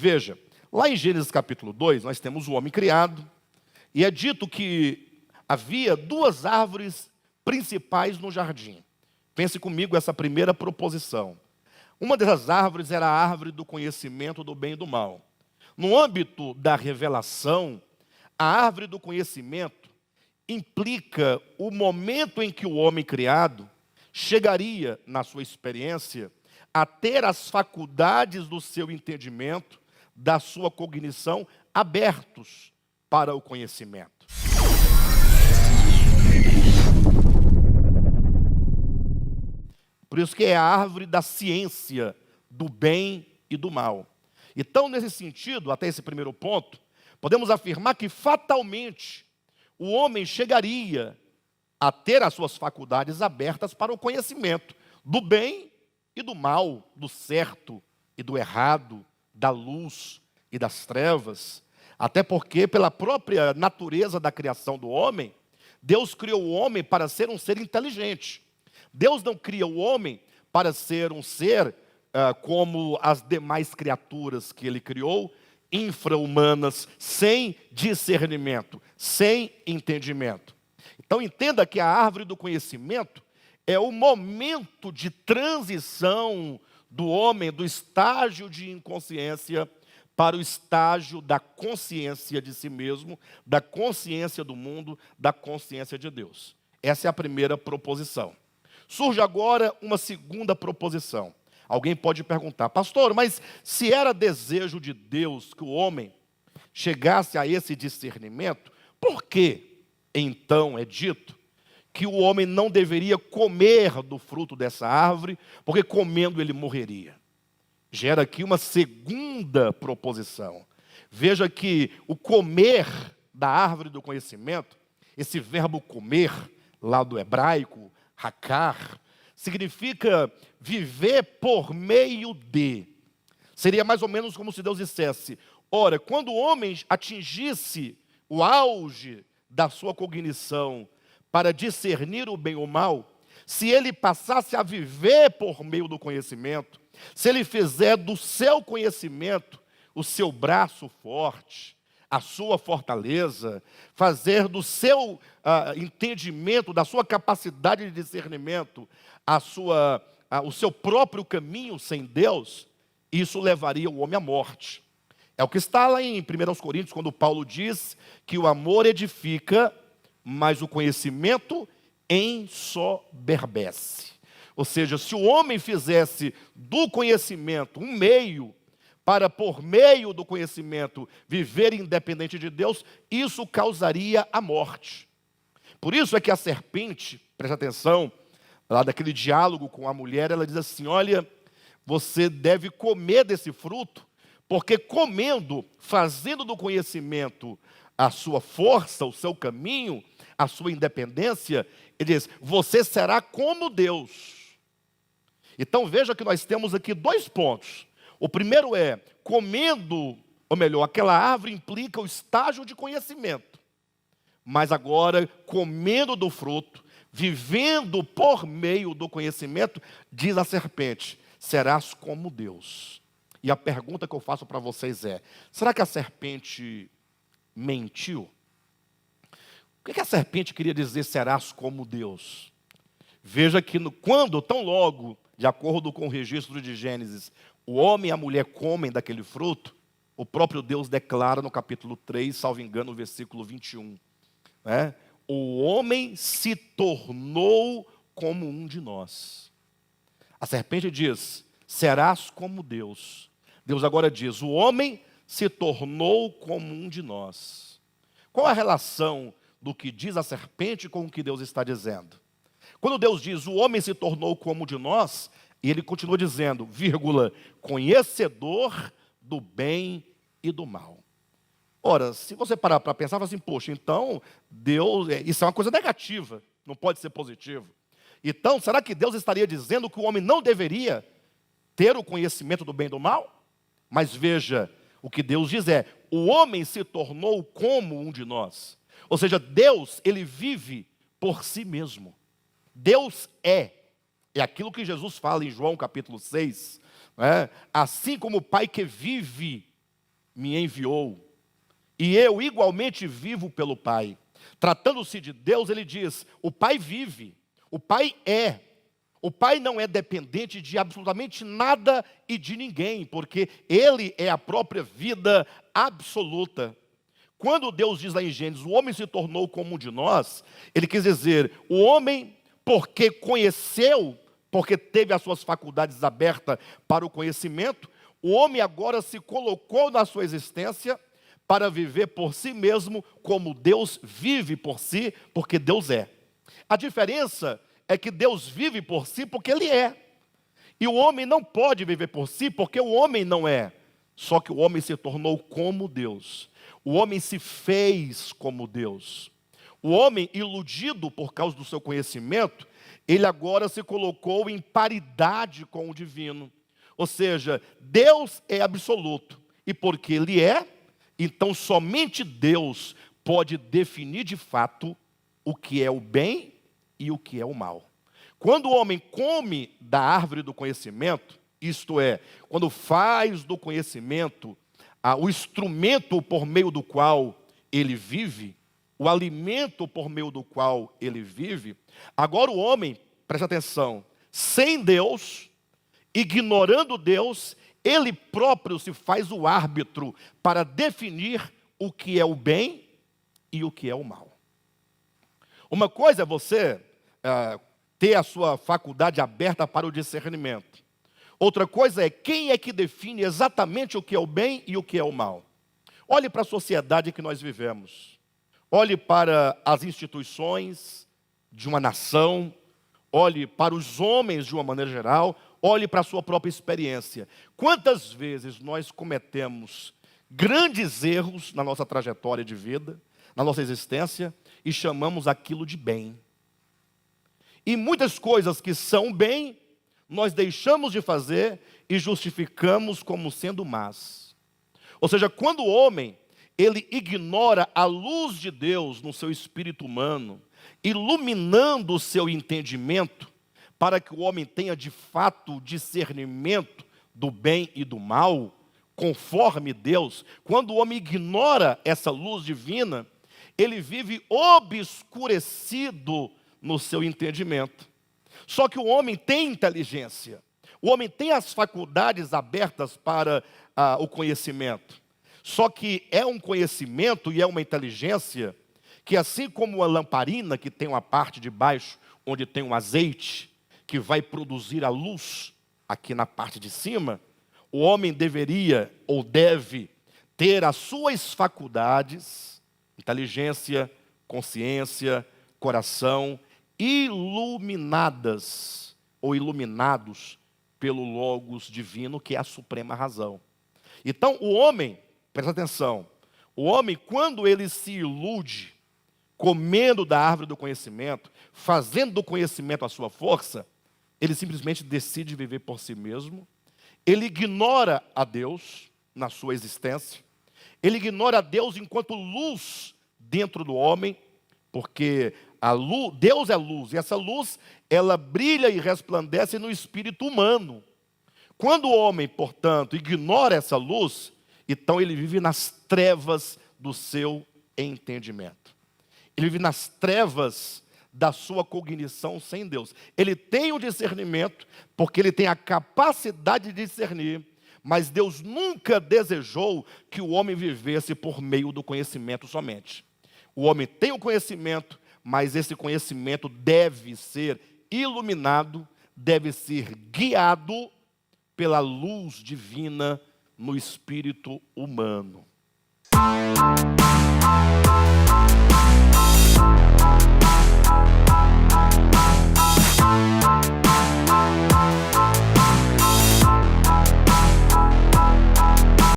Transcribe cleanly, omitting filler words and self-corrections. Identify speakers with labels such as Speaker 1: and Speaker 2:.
Speaker 1: Veja, lá em Gênesis capítulo 2, nós temos o homem criado, e é dito que havia duas árvores principais no jardim. Pense comigo essa primeira proposição. Uma dessas árvores era a árvore do conhecimento do bem e do mal. No âmbito da revelação, a árvore do conhecimento implica o momento em que o homem criado chegaria, na sua experiência, a ter as faculdades do seu entendimento, da sua cognição, abertos para o conhecimento. Por isso que é a árvore da ciência do bem e do mal. Então, nesse sentido, até esse primeiro ponto, podemos afirmar que fatalmente o homem chegaria a ter as suas faculdades abertas para o conhecimento do bem e do mal, do certo e do errado, da luz e das trevas. Até porque, pela própria natureza da criação do homem, Deus criou o homem para ser um ser inteligente. Deus não cria o homem para ser um ser como as demais criaturas que ele criou, infra-humanas, sem discernimento, sem entendimento. Então entenda que a árvore do conhecimento é o momento de transição do homem do estágio de inconsciência para o estágio da consciência de si mesmo, da consciência do mundo, da consciência de Deus. Essa é a primeira proposição. Surge agora uma segunda proposição. Alguém pode perguntar, pastor, mas se era desejo de Deus que o homem chegasse a esse discernimento, por que então é dito que o homem não deveria comer do fruto dessa árvore, porque comendo ele morreria? Gera aqui uma segunda proposição. Veja que o comer da árvore do conhecimento, esse verbo comer, lá do hebraico, hakar, significa viver por meio de. Seria mais ou menos como se Deus dissesse, ora, quando o homem atingisse o auge da sua cognição para discernir o bem ou o mal, se ele passasse a viver por meio do conhecimento, se ele fizer do seu conhecimento o seu braço forte, a sua fortaleza, fazer do seu entendimento, da sua capacidade de discernimento, o seu próprio caminho sem Deus, isso levaria o homem à morte. É o que está lá em 1 Coríntios, quando Paulo diz que o amor edifica, mas o conhecimento ensoberbece. Ou seja, se o homem fizesse do conhecimento um meio para, por meio do conhecimento, viver independente de Deus, isso causaria a morte. Por isso é que a serpente, preste atenção, lá daquele diálogo com a mulher, ela diz assim, olha, você deve comer desse fruto, porque comendo, fazendo do conhecimento a sua força, o seu caminho, a sua independência, ele diz, você será como Deus. Então veja que nós temos aqui dois pontos. O primeiro é, comendo, ou melhor, aquela árvore implica o estágio de conhecimento. Mas agora, comendo do fruto, vivendo por meio do conhecimento, diz a serpente, serás como Deus. E a pergunta que eu faço para vocês é, será que a serpente mentiu? O que a serpente queria dizer, serás como Deus? Veja que quando, tão logo, de acordo com o registro de Gênesis, o homem e a mulher comem daquele fruto, o próprio Deus declara no capítulo 3, salvo engano, no versículo 21. Né? O homem se tornou como um de nós. A serpente diz, serás como Deus. Deus agora diz, o homem se tornou como um de nós. Qual a relação do que diz a serpente com o que Deus está dizendo? Quando Deus diz, o homem se tornou como um de nós, e ele continua dizendo, vírgula, conhecedor do bem e do mal. Ora, se você parar para pensar, assim, poxa, então, Deus, isso é uma coisa negativa, não pode ser positivo. Então, será que Deus estaria dizendo que o homem não deveria ter o conhecimento do bem e do mal? Mas veja, o que Deus diz é, o homem se tornou como um de nós. Ou seja, Deus, ele vive por si mesmo. Deus é aquilo que Jesus fala em João capítulo 6, né? Assim como o Pai que vive me enviou, e eu igualmente vivo pelo Pai. Tratando-se de Deus, ele diz: o Pai vive, o Pai é. O Pai não é dependente de absolutamente nada e de ninguém, porque Ele é a própria vida absoluta. Quando Deus diz lá em Gênesis, o homem se tornou como um de nós, Ele quis dizer, o homem, porque conheceu, porque teve as suas faculdades abertas para o conhecimento, o homem agora se colocou na sua existência para viver por si mesmo, como Deus vive por si, porque Deus é. A diferença é que Deus vive por si porque Ele é. E o homem não pode viver por si porque o homem não é. Só que o homem se tornou como Deus. O homem se fez como Deus. O homem, iludido por causa do seu conhecimento, ele agora se colocou em paridade com o divino. Ou seja, Deus é absoluto. E porque Ele é, então somente Deus pode definir de fato o que é o bem e o que é o mal. Quando o homem come da árvore do conhecimento, isto é, quando faz do conhecimento o instrumento por meio do qual ele vive, o alimento por meio do qual ele vive, agora o homem, preste atenção, sem Deus, ignorando Deus, ele próprio se faz o árbitro para definir o que é o bem e o que é o mal. Uma coisa é você ter a sua faculdade aberta para o discernimento. Outra coisa é quem é que define exatamente o que é o bem e o que é o mal. Olhe para a sociedade que nós vivemos. Olhe para as instituições de uma nação. Olhe para os homens de uma maneira geral. Olhe para a sua própria experiência. Quantas vezes nós cometemos grandes erros na nossa trajetória de vida, na nossa existência, e chamamos aquilo de bem. E muitas coisas que são bem, nós deixamos de fazer e justificamos como sendo más. Ou seja, quando o homem, ele ignora a luz de Deus no seu espírito humano, iluminando o seu entendimento, para que o homem tenha de fato discernimento do bem e do mal, conforme Deus, quando o homem ignora essa luz divina, ele vive obscurecido no seu entendimento. Só que o homem tem inteligência, o homem tem as faculdades abertas para o conhecimento. Só que é um conhecimento e é uma inteligência que, assim como a lamparina, que tem uma parte de baixo onde tem um azeite, que vai produzir a luz aqui na parte de cima, o homem deveria ou deve ter as suas faculdades, inteligência, consciência, coração, iluminadas ou iluminados pelo Logos divino, que é a suprema razão. Então, o homem, presta atenção, o homem, quando ele se ilude, comendo da árvore do conhecimento, fazendo do conhecimento a sua força, ele simplesmente decide viver por si mesmo, ele ignora a Deus na sua existência, ele ignora a Deus enquanto luz dentro do homem, porque Deus é luz, e essa luz, ela brilha e resplandece no espírito humano. Quando o homem, portanto, ignora essa luz, então ele vive nas trevas do seu entendimento. Ele vive nas trevas da sua cognição sem Deus. Ele tem o discernimento, porque ele tem a capacidade de discernir, mas Deus nunca desejou que o homem vivesse por meio do conhecimento somente. O homem tem o conhecimento, mas esse conhecimento deve ser iluminado, deve ser guiado pela luz divina no espírito humano.